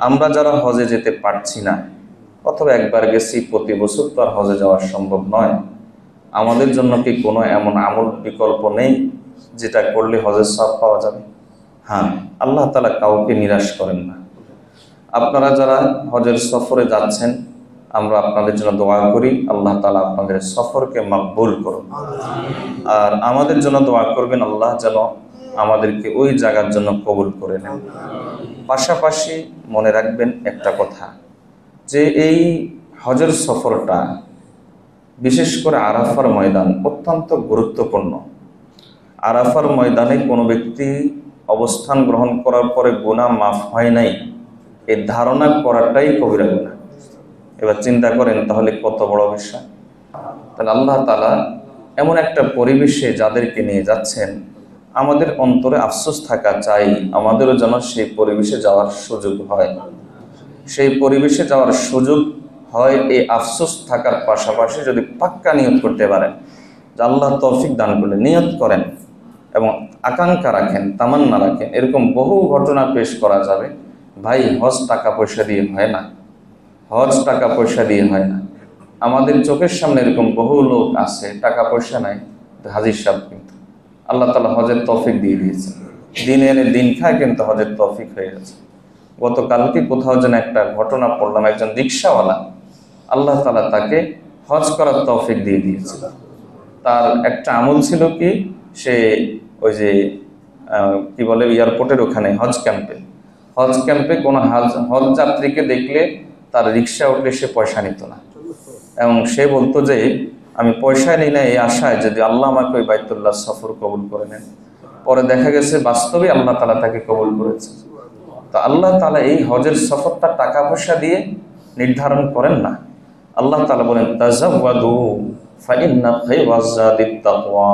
আমরা যারা হজে যেতে পারছি না অথবা একবার গেছি, প্রতি বছর তো আর হজে যাওয়া সম্ভব নয়, আমাদের জন্য কি কোনো এমন আমল বিকল্প নেই যেটা করলে হজের সওয়াব পাওয়া যাবে? হ্যাঁ, আল্লাহ তাআলা কাউকে নিরাশ করেন না। আপনারা যারা হজের সফরে যাচ্ছেন, আমরা আপনাদের জন্য দোয়া করি, আল্লাহ তাআলা আপনাদের সফরকে মকবুল করুন। আর আমাদের জন্য দোয়া করবেন, আল্লাহ যেন আমাদেরকে ওই জায়গার জন্য কবুল করে নেন। পাশাপাশি মনে রাখবেন একটা কথা, যে এই হজের সফরটা বিশেষ করে আরাফার ময়দান অত্যন্ত গুরুত্বপূর্ণ। আরাফার ময়দানে কোনো ব্যক্তি অবস্থান গ্রহণ করার পরে গুনাহ মাফ হয় নাই, এই ধারণা করাটাই কবিরা গুনাহ। এবার চিন্তা করেন তাহলে কত বড় বিষয়। তাহলে আল্লাহ তাআলা এমন একটা পরিবেশে যাদেরকে নিয়ে যাচ্ছেন, আমাদের অন্তরে আফসোস থাকা চাই, আমাদেরও যেন সেই পরিবেশে যাওয়ার সুযোগ হয়। সেই পরিবেশে যাওয়ার সুযোগ হয় এই আফসোস থাকার পাশাপাশি যদি পাক্কা নিয়ত করতে পারেন যে আল্লাহ তৌফিক দান করলে, নিয়ত করেন এবং আকাঙ্ক্ষা রাখেন, তামান্না রাখেন। এরকম বহু ঘটনা পেশ করা যাবে। ভাই, হজ টাকা পয়সা দিয়ে হয় না, হজ টাকা পয়সা দিয়ে হয় না। আমাদের চোখের সামনে এরকম বহু লোক আছে, টাকা পয়সা নাই, হাজির সাহেব কিন্তু আল্লাহ তাআলা হজের তৌফিক দিয়ে দিয়েছে, দিন এনে দিন খায়, কিন্তু হজের তৌফিক হয়ে গেছে। গতকালকে কোথাও যেন একটা ঘটনা পড়লাম, একজন রিক্সাওয়ালা, আল্লাহ তাআলা তাকে হজ করার তৌফিক দিয়ে দিয়েছে। তার একটা আমল ছিল কি, সে ওই যে কি বলে এয়ারপোর্টের ওখানে হজ ক্যাম্পে কোনো হজ যাত্রীকে দেখলে তার রিক্সা উঠলে সে পয়সা নিত না, এবং সে বলতো যে আমি পয়সা নিই না এই আশায় যদি আল্লাহ আমাকে ওই বাইতুল্লাহ সফর কবুল করে নেন। পরে দেখা গেছে বাস্তবে আল্লাহ তাআলা তাকে কবুল করেছে। তো আল্লাহ তাআলা এই হজের সফরটা টাকা পয়সা দিয়ে নির্ধারণ করেন না। আল্লাহ তাআলা বলেন তাযাওয়াদু ফাইন্না খায়রাজ যাদিত তাকওয়া,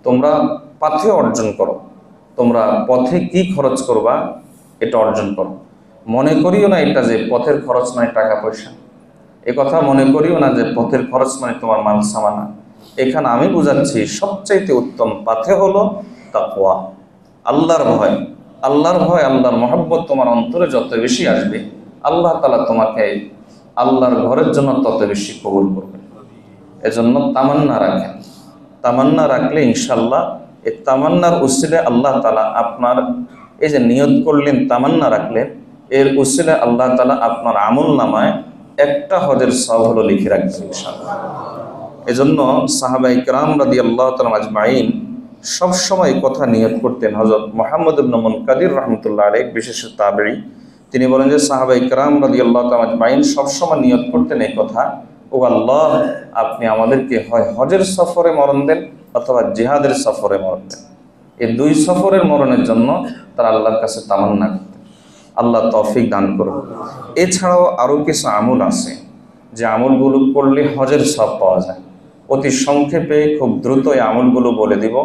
তোমরা পথে অর্জন করো, তোমরা পথে কি খরচ করবা এটা অর্জন করো। মনে করিও না এটা যে পথের খরচ মানে টাকা পয়সা, এ কথা মনে করিও না যে পথের খরচ মানে তোমার মাল সামানা। এখানে আমি বুঝাচ্ছি সবচাইতে উত্তম পথে হলো তাকওয়া, আল্লাহর ভয়। আল্লাহর ভয়, আল্লাহর মহব্বত তোমার অন্তরে যত বেশি আসবে, আল্লাহ তাআলা তোমাকে আল্লাহর ঘরের জন্য তত বেশি কবুল করবেন। এজন্য তামান্না রাখেন। তামান্না রাখলে ইনশাআল্লাহ এই তামান্নার উসিলায় আল্লাহ তাআলা আপনার এই যে নিয়ত করলেন, তামান্না রাখলেন, এর উসিলায় আল্লাহ তাআলা আপনার আমল নামায় একটা হজের সওয়াব হলো লিখে রাখবেন ইনশাআল্লাহ। এজন্য সাহাবায়ে কেরাম রাদিয়াল্লাহু তাআলা আজমাইন সবসময় কথা নিয়ত করতেন। হযরত মুহাম্মদ ইবনে মুনকাদির রাহমাতুল্লাহ আলাইহি বিশেষ তাবেঈ, তিনি বলেন যে সাহাবায়ে কেরাম রাদিয়াল্লাহু তাআলা আজমাইন সবসময় নিয়ত করতেন এই কথা, ও আল্লাহ, আপনি আমাদেরকে হয় হজের সফরে মরণ দেন অথবা জিহাদের সফরে মরণ দেন। এই দুই সফরের মরণের জন্য তারা আল্লাহর কাছে তামান্না করতেন। আল্লাহ তৌফিক দান করুন। এছাড়াও আরও কিছু আমল আছে যে আমলগুলো করলে হজের সওয়াব পাওয়া যায়। অতি সংক্ষেপে খুব দ্রুত এই আমলগুলো বলে দিব।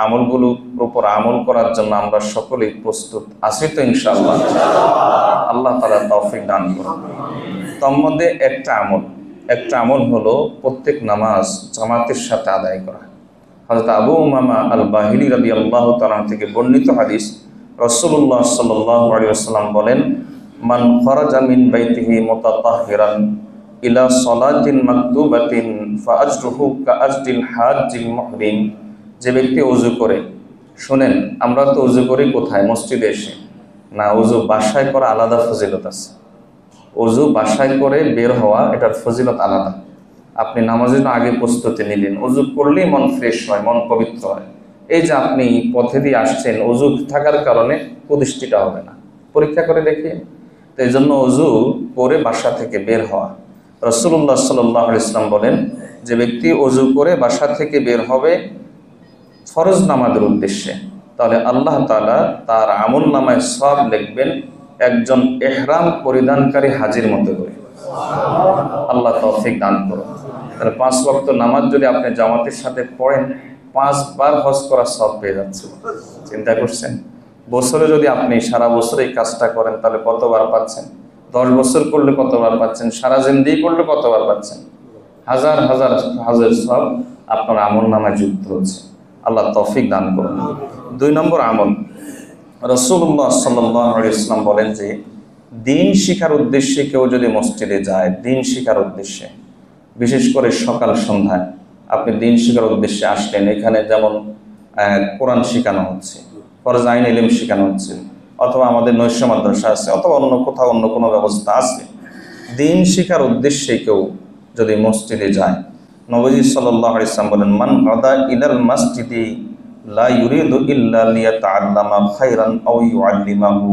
আমলগুলোর উপর আমল করার জন্য আমরা সকলেই প্রস্তুত আছি তো ইনশাআল্লাহ? আল্লাহ তাআলা তৌফিক দান করুন। তার মধ্যে একটা আমল হলো প্রত্যেক নামাজ জামাতের সাথে আদায় করা। হযরত আবু উমামা আল বাহিলি রাদিয়াল্লাহু তাআলা থেকে বর্ণিত হাদিস, রাসূলুল্লাহ সাল্লাল্লাহু আলাইহি ওয়াসাল্লাম বলেন, মান খারাজা মিন বাইতিহি মুতাতাহহিরান ইলা সালাতিন মাকতুবাতিন ফাআজরুহু কাআজরিল হাজ্জিল মুহরিম, যে ব্যক্তি ওযু করে, শুনেন আমরা তো ওযু করি কোথায়? মসজিদে এসে না, ওযু বাসায় করা আলাদা ফজিলত আছে। ওযু বাসায় করে বের হওয়া, এটার ফজিলত আলাদা। আপনি নামাজের জন্য আগে প্রস্তুতি নিলেন, ওযু করলেই মন ফ্রেশ হয়, মন পবিত্র হয়। এই যে আপনি পথে দিয়ে আসছেন, ওযু থাকার কারণে কুদৃষ্টিটা হবে না, পরীক্ষা করে দেখিয়ে। তো এই জন্য ওযু করে বাসা থেকে বের হওয়া। রাসূলুল্লাহ সাল্লাল্লাহু আলাইহি ওয়াসাল্লাম বলেন, যে ব্যক্তি ওযু করে বাসা থেকে বের হবে ফরজ নামাজের উদ্দেশ্যে, তাহলে আল্লাহ তাআলা তার আমল নামায় সওয়াব লিখবেন একজন ইহরাম পরিধানকারী হাজির মতো করে। আল্লাহ তৌফিক দান করুন। তাহলে 5 ওয়াক্ত নামাজ যদি আপনি জামাতের সাথে পড়েন, 5 বার হজ করার সওয়াব পেয়ে যাচ্ছেন। চিন্তা করছেন? বছরে যদি আপনি সারা বছর এই কাজটা করেন তাহলে কতবার পাচ্ছেন? 10 বছর করলে কতবার পাচ্ছেন? সারা জিন্দেগি করলে কতবার পাচ্ছেন? হাজার হাজার হাজার সওয়াব আপনার আমল নামায় যুক্ত হচ্ছে। আল্লাহ তৌফিক দান করুন। 2 নম্বর আমল, রাসূলুল্লাহ সাল্লাল্লাহু আলাইহি ওয়াসাল্লাম বলেন যে দিন শিখার উদ্দেশ্যে কেউ যদি মসজিদে যায়, দিন শিখার উদ্দেশ্যে, বিশেষ করে সকাল সন্ধ্যায় আপনি দিন শিখার উদ্দেশ্যে আসলেন, এখানে যেমন কোরআন শেখানো হচ্ছে, ফরজ আইন ইলম শেখানো হচ্ছে, অথবা আমাদের নৈশ মাদ্রাসা আছে, অথবা অন্য কোথাও অন্য কোনো ব্যবস্থা আছে, দিন শিখার উদ্দেশ্যে কেউ যদি মসজিদে যায়, নবী সাল্লাল্লাহু আলাইহি ওয়াসাল্লাম বলেন, মান গাদা ইলাল মাসজিদি লা ইউরিদু ইল্লা লিয়াতাআল্লামা খায়রান আও ইউআল্লিমাহু,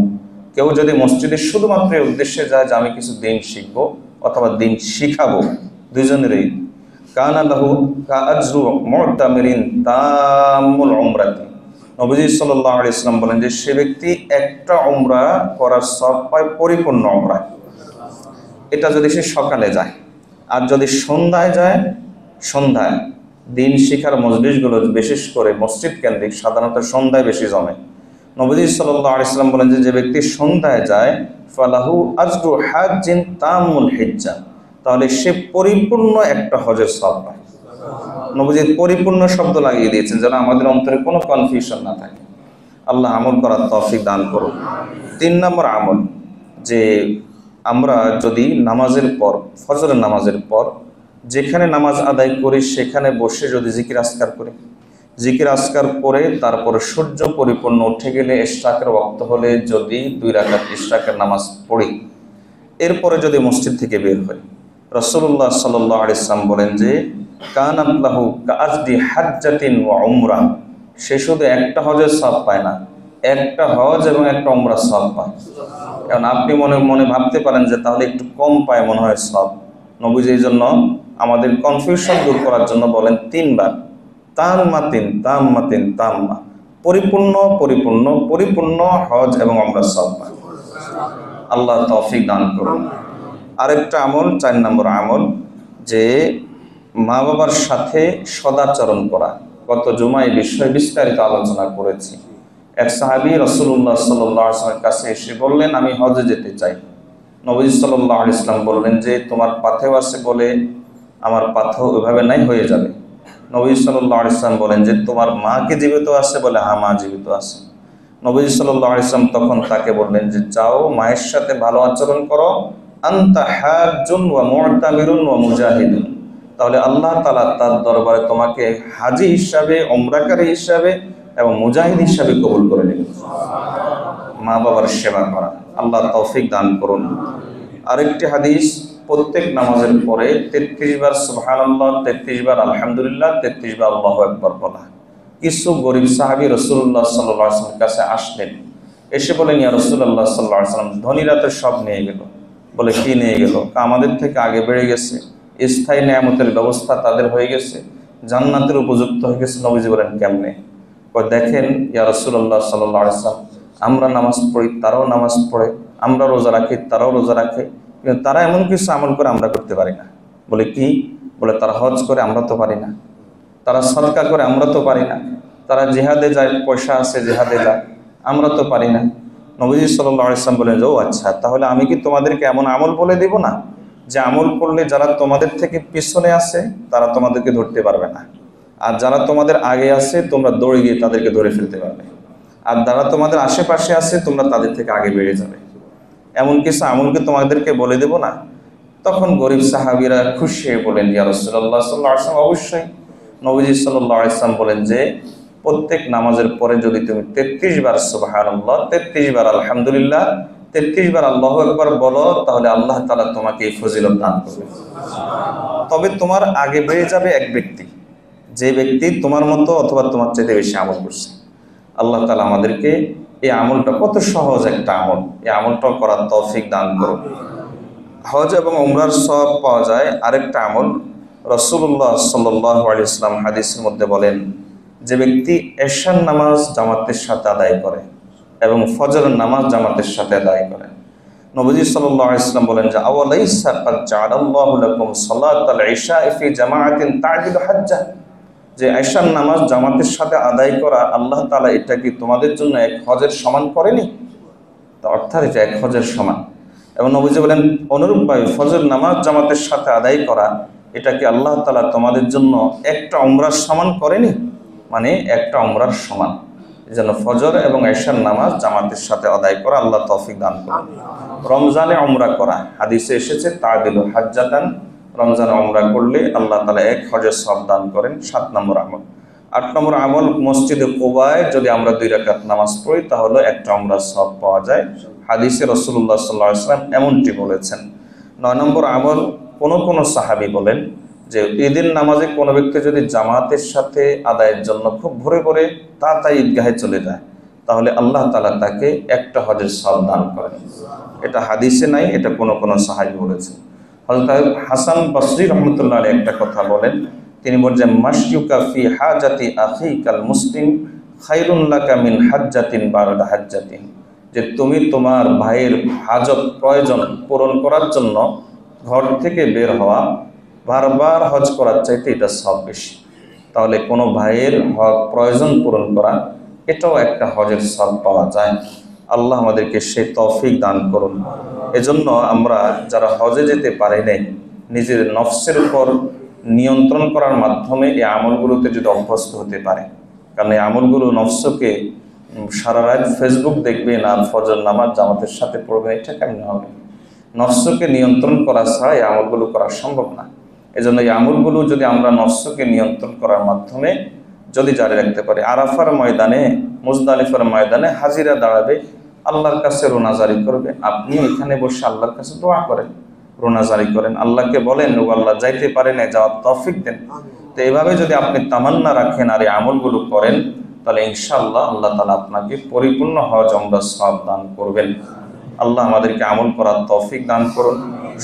কেউ যদি মসজিদে শুধুমাত্র এই উদ্দেশ্যে যায় যে আমি কিছু দিন শিখবো অথবা দিন শিখাবো, দুইজনেরই, কানা লাহু কাআজরু মুতামিরিন তামুল উমরাতি, নবী সাল্লাল্লাহু আলাইহি ওয়াসাল্লাম বলেন যে সে ব্যক্তি একটা উমরা করার সওয়াব পায়, পরিপূর্ণ উমরা। এটা যদি সে সকালে যায়। আর যদি সন্ধ্যায় যায়, সন্ধ্যায় দিন শিখার মজলিসগুলো বিশেষ করে মসজিদ কেন্দ্রিক সাধারণত সন্ধ্যায় বেশি জমে। নবী সাল্লাল্লাহু আলাইহি ওয়াসাল্লাম বলেন যে ব্যক্তি সন্ধ্যায় যায়, ফালাহু আজরু হাজ্জিন তামুল হিজ্জা, তাহলে সে পরিপূর্ণ একটা হজের সওয়াব পায়। নবীজি পরিপূর্ণ শব্দ লাগিয়ে দিয়েছেন যেন আমাদের অন্তরে কোনো কনফিউশন না থাকে। আল্লাহ আমল করার তৌফিক দান করুন। 3 নম্বর আমল, যে আমরা যদি নামাজের পর, ফজরের নামাজের পর যেখানে নামাজ আদায় করি সেখানে বসে যদি জিকির আজকার করি, জিকির আজকার করে তারপরে সূর্য পরিপূর্ণ উঠে গেলে ইশরাকের ওয়াক্ত হলে যদি 2 রাকাত ইশরাকের নামাজ পড়ি, এরপরে যদি মসজিদ থেকে বের হই, রাসূলুল্লাহ সাল্লাল্লাহু আলাইহি ওয়াসাল্লাম বলেন যে কানাত লাহু কাআজদি হাজ্জাতিন ওয়া উমরা, সে শুধু একটা হজের সওয়াব পায় না, একটা হজ এবং একটা উমরার সওয়াব পায়। কারণ আপনি মনে মনে ভাবতে পারেন যে তাহলে একটু কম পায় মনে হয় সওয়াব। নবীজি এই জন্য আমাদের কনফিউশন দূর করার জন্য বলেন 3 বার তাম্মাতিন তাম্মাতিন তাম্মা, পরিপূর্ণ পরিপূর্ণ পরিপূর্ণ হজ এবং উমরার সওয়াব পায়। আল্লাহ তৌফিক দান করুন। আরেকটা আমল, 4 নম্বর আমল, যে মা বাবার সাথে সদাচরণ করা। গত জুমায় এই বিষয়ে বিস্তারিত আলোচনা করেছি। এক সাহাবী রাসূলুল্লাহ সাল্লাল্লাহু আলাইহি ওয়াসাল্লামের কাছে এসে বললেন, আমি হজে যেতে চাই। নবী সাল্লাল্লাহু আলাইহি ওয়াসাল্লাম বললেন যে তোমার পাথেও আছে বলে আমার পাথেও ওইভাবে নাই, হয়ে যাবে। নবী সাল্লাল্লাহু আলাইহি ওয়াসাল্লাম বলেন যে তোমার মা কি জীবিত আছে বলে, হ্যাঁ মা জীবিত আছে। নবী সাল্লাল্লাহু আলাইহি ওয়াসাল্লাম তখন তাকে বললেন যে যাও মায়ের সাথে ভালো আচরণ করো, আনতা হাজ্জুন ওয়া মু'তামিরুন ওয়া মুজাহিদুন, তাহলে আল্লাহ তাআলা তার দরবারে তোমাকে হাজী হিসাবে, উমরাকারী হিসাবে এবং মুজাহিদ হিসাবে কবুল করে নেবেন। মা বাবার সেবা করা, আল্লাহ তৌফিক দান করুন। আরেকটি হাদিস, প্রত্যেক নামাজের পরে 33 বার সুবহানাল্লাহ, 33 বার আলহামদুলিল্লাহ, 33 বার আল্লাহু আকবার বলা। কিছু গরিব সাহাবী রাসূলুল্লাহ সাল্লাল্লাহু আলাইহি ওয়াসাল্লামের কাছে আসলেন, এসে বলেন, ইয়া রাসূলুল্লাহ সাল্লাল্লাহু আলাইহি ওয়াসাল্লাম, ধনীরা তো সব নিয়ে গেল। বলে কি নিয়ে গেল? আমাদের থেকে আগে বেড়ে গেছে, স্থায়ী নিয়ামতের ব্যবস্থা তাদের হয়ে গেছে, জান্নাতের উপযুক্ত হয়ে গেছে। নবীজি বলেন কেমনে? দেখেন ইয়া রাসূলুল্লাহ সাল্লাল্লাহু আলাইহি ওয়াসাল্লাম, আমরা নামাজ পড়ি, তারাও নামাজ পড়ে, আমরা রোজা রাখি, তারাও রোজা রাখে, কিন্তু তারা এমন কিছু আমল করে আমরা করতে পারি না। বলে কি? বলে তারা হজ করে, আমরা তো পারি না। তারা সাদকা করে, আমরা তো পারি না। তারা জিহাদে যায়, পয়সা আছে, জিহাদে যায়, আমরা তো পারি না। নবীজি সাল্লাল্লাহু আলাইহি ওয়াসাল্লাম বলেন, ও আচ্ছা, তাহলে আমি কি তোমাদেরকে এমন আমল বলে দেব না যে আমল করলে যারা তোমাদের থেকে পিছনে আছে তারা তোমাদেরকে ধরতে পারবে না, আর যারা তোমাদের আগে আছে তোমরা দৌড়ে গিয়ে তাদেরকে ধরে ফেলতে পারবে, আর যারা তোমাদের আশেপাশে আছে তোমরা তাদের থেকে আগে বেড়ে যাবে। এমন কিছু আমলকে তোমাদেরকে বলে দেব না? তখন গরিব সাহাবীরা খুশি হয়ে বলেন, ইয়া রাসূলুল্লাহ সাল্লাল্লাহু আলাইহি ওয়াসাল্লাম, অবশ্যই। নবীজি সাল্লাল্লাহু আলাইহি ওয়াসাল্লাম বলেন যে প্রত্যেক নামাজের পরে যদি তুমি 33 বার সুবহানাল্লাহ, 33 বার আলহামদুলিল্লাহ, 33 বার আল্লাহু আকবার বলো, তাহলে আল্লাহ তাআলা তোমাকে এই ফজিলত দান করবে। তবে তোমার আগে বেড়ে যাবে এক ব্যক্তি, যে ব্যক্তি তোমার মতো অথবা তোমার চাইতে বেশি আমল করছে। আল্লাহ তাআলা আমাদেরকে এই আমলটা, কত সহজ একটা আমল, এই আমলটাও করার তৌফিক দান করুন। হজ এবং উমরার সওয়াব পাওয়া যায় আরেকটা আমল। রাসূলুল্লাহ সাল্লাল্লাহু আলাইহি ওয়াসাল্লাম হাদিসের মধ্যে বলেন, যে ব্যক্তি এশার নামাজ জামাতের সাথে আদায় করে এবং ফজরের নামাজ জামাতের সাথে আদায় করে, নবীজি সাল্লাল্লাহু আলাইহি ওয়াসাল্লাম বলেন যে আওয়ালাইসা কাদ জাআলাল্লাহু লাকুম সালাতাল ইশা ফি জামাআতিন তা'দিলু হাজ্জা, যে এশার নামাজ জামাতের সাথে আদায় করা, আল্লাহ তাআলা এটা কি তোমাদের জন্য এক হজের সমান করেনি? তো অর্থাৎ এটা এক হজের সমান। এবং নবীজি বলেন অনুরূপভাবে ফজর নামাজ জামাতের সাথে আদায় করা, এটা কি আল্লাহ তাআলা তোমাদের জন্য একটা উমরার সমান করেনি? মানে একটা উমরার সমান। এই জন্য ফজর এবং এশার নামাজ জামাতের সাথে আদায় করা, আল্লাহ তৌফিক দান করুন। রমজানে উমরা করা, হাদিসে এসেছে তা'দিলু হাজ্জাতান, রমজানে উমরা করলে আল্লাহ তাআলা এক হজের সওয়াব দান করেন। 7 নম্বর আমল। 8 নম্বর আমল, মসজিদে কুবায় যদি আমরা 2 রাকাত নামাজ পড়ি তাহলে একটা উমরার সওয়াব পাওয়া যায়। হাদিসে রাসূলুল্লাহ সাল্লাল্লাহু আলাইহি ওয়াসাল্লাম এমনটি বলেছেন। 9 নম্বর আমল, কোন সাহাবী বলেন যে ঈদের নামাজে কোনো ব্যক্তি যদি জামাতের সাথে আদায়ের জন্য খুব ভোরে ভোরে তাড়াতাড়ি ঈদগাহে চলে যায় তাহলে আল্লাহ তাআলা তাকে একটা হজের সওয়াব দান করেন। এটা হাদিসে নাই, এটা কোন সাহাবী বলেছেন। হযরত হাসান বসরি রাহমাতুল্লাহ আলাইহি একটা কথা বলেন, তিনি বলেন মাশয়ুকা ফি হাজাতি আখিকাল মুসলিম খায়রুন লাকা মিন হাজ্জাতিন বা'দা হাজ্জাতিন, যে তুমি তোমার ভাইয়ের হাজত প্রয়োজন পূরণ করার জন্য ঘর থেকে বের হওয়া বারবার হজ করার চাইতে এটা সওয়াব বেশি। তাহলে কোনো ভাইয়ের প্রয়োজন পূরণ করা এটাও একটা হজের সওয়াব পাওয়া যায়। আল্লাহ আমাদেরকে সেই তৌফিক দান করুন। এজন্য আমরা যারা হজে যেতে পারি নাই, নিজের নফসের উপর নিয়ন্ত্রণ করার মাধ্যমে এই আমলগুলোতে যদি অভ্যস্ত হতে পারে, কারণ এই আমলগুলো নফসকে সারা রাত ফেসবুক দেখবে না ফজর নামাজ জামাতের সাথে পড়বে, এটা কেমন হবে? নফসকে নিয়ন্ত্রণ করা ছাড়া এই আমলগুলো করা সম্ভব না। এজন্য এই আমলগুলো যদি আমরা নফসকে নিয়ন্ত্রণ করার মাধ্যমে যদি জারি রাখতে পারি, আরাফার ময়দানে মুজদালিফার ময়দানে হাজিরা দাঁড়াবে, আল্লাহর কাছে রোনাজারি করবে। আপনি এখানে বসে আল্লাহর কাছে দোয়া করেন, রোনাজারি করেন, আল্লাহকে বলেন ও আল্লাহ যাইতে পারে না, যাওয়ার তৌফিক দেন। তো এইভাবে যদি আপনি তামান্না রাখেন আর এই আমলগুলো করেন তাহলে ইনশাআল্লাহ আল্লাহ তাআলা আপনাকে পরিপূর্ণ হজ উমরা সওয়াব দান করবেন। আল্লাহ আমাদেরকে আমল করার তৌফিক দান করুন।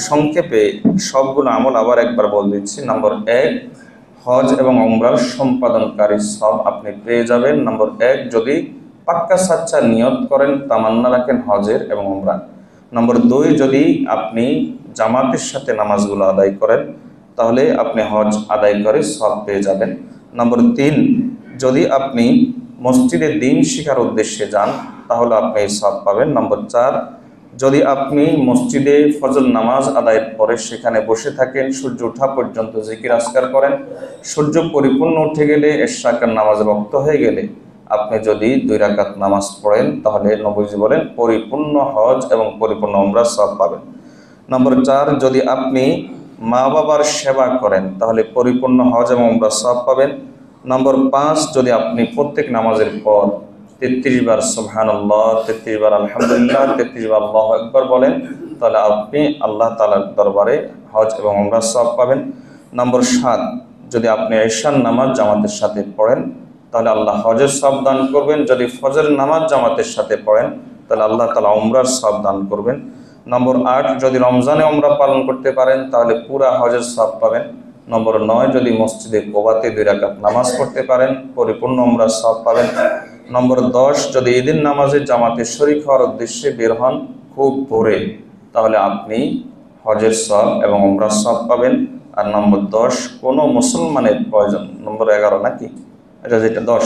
সংক্ষেপে সবগুলো আমল আবার একবার বলে দিচ্ছি। নম্বর 1, হজ এবং উমরার সম্পাদনকারী সওয়াব আপনি পেয়ে যাবেন। নম্বর 1, যদি পাক্কা সাচ্চা নিয়ত করেন, তামান্না রাখেন হজের এবং উমরা। নম্বর 2, যদি আপনি জামাতের সাথে নামাজগুলো আদায় করেন তাহলে আপনি হজ আদায় করে সওয়াব পেয়ে যাবেন। নম্বর 3, যদি আপনি মসজিদে দ্বীন শিখার উদ্দেশ্যে যান তাহলে আপনি সওয়াব পাবেন। নম্বর 4, যদি আপনি মসজিদে ফজর নামাজ আদায়ের পরে সেখানে বসে থাকেন, সূর্য ওঠা পর্যন্ত জিকির আজকার করেন, সূর্য পরিপূর্ণ উঠে গেলে এশরাকের নামাজ ওয়াক্ত হয়ে গেলে আপনি যদি 2 রাকাত নামাজ পড়েন তাহলে নবীজি বলেন পরিপূর্ণ হজ এবং পরিপূর্ণ উমরার সওয়াব পাবেন। নম্বর 4, যদি আপনি মা বাবার সেবা করেন তাহলে পরিপূর্ণ হজ এবং উমরার সওয়াব পাবেন। নম্বর 5, যদি আপনি প্রত্যেক নামাজের পর 33 বার সুবহানাল্লাহ, 33 বার আলহামদুলিল্লাহ, 33 বার আল্লাহু আকবার বলেন তাহলে আপনি আল্লাহ তাআলার দরবারে হজ এবং উমরার সওয়াব পাবেন। নম্বর 7, যদি আপনি ঈশার নামাজ জামাতের সাথে পড়েন তাহলে আল্লাহ হজের সওয়াব দান করবেন। যদি ফজর নামাজ জামাতের সাথে পড়েন তাহলে আল্লাহ তাআলা উমরার সওয়াব দান করবেন। নম্বর 8, যদি রমজানে উমরা পালন করতে পারেন তাহলে পুরা হজের সওয়াব পাবেন। নম্বর 9, যদি মসজিদে কুবাতে 2 রাকাত নামাজ পড়তে পারেন পরিপূর্ণ উমরার সওয়াব পাবেন। নম্বর 10, যদি ঈদের নামাজে জামাতে শরীক হওয়ার উদ্দেশ্যে বের হন খুব ভোরে তাহলে আপনি হজের সওয়াব এবং উমরার সওয়াব পাবেন। আর নম্বর 10, কোনো মুসলমানের প্রয়োজন, নম্বর 11 নাকি এটা যেটা 10,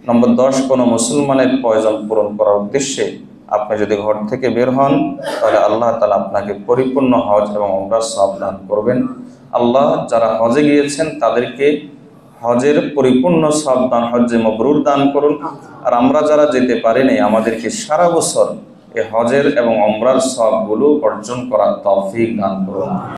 নম্বর 10, কোনো মুসলমানের প্রয়োজন পূরণ করার উদ্দেশ্যে আপনি যদি ঘর থেকে বের হন তাহলে আল্লাহ তাআলা আপনাকে পরিপূর্ণ হজ এবং উমরার সওয়াব দান করবেন। আল্লাহ যারা হজে গিয়েছেন তাদেরকে হজের পরিপূর্ণ সওয়াব দান, হজ্জে মাবরুর দান করুন। আর আমরা যারা যেতে পারি নাই আমাদেরকে সারা বছর এই হজের এবং উমরার সওয়াবগুলো অর্জন করার তৌফিক দান করুন।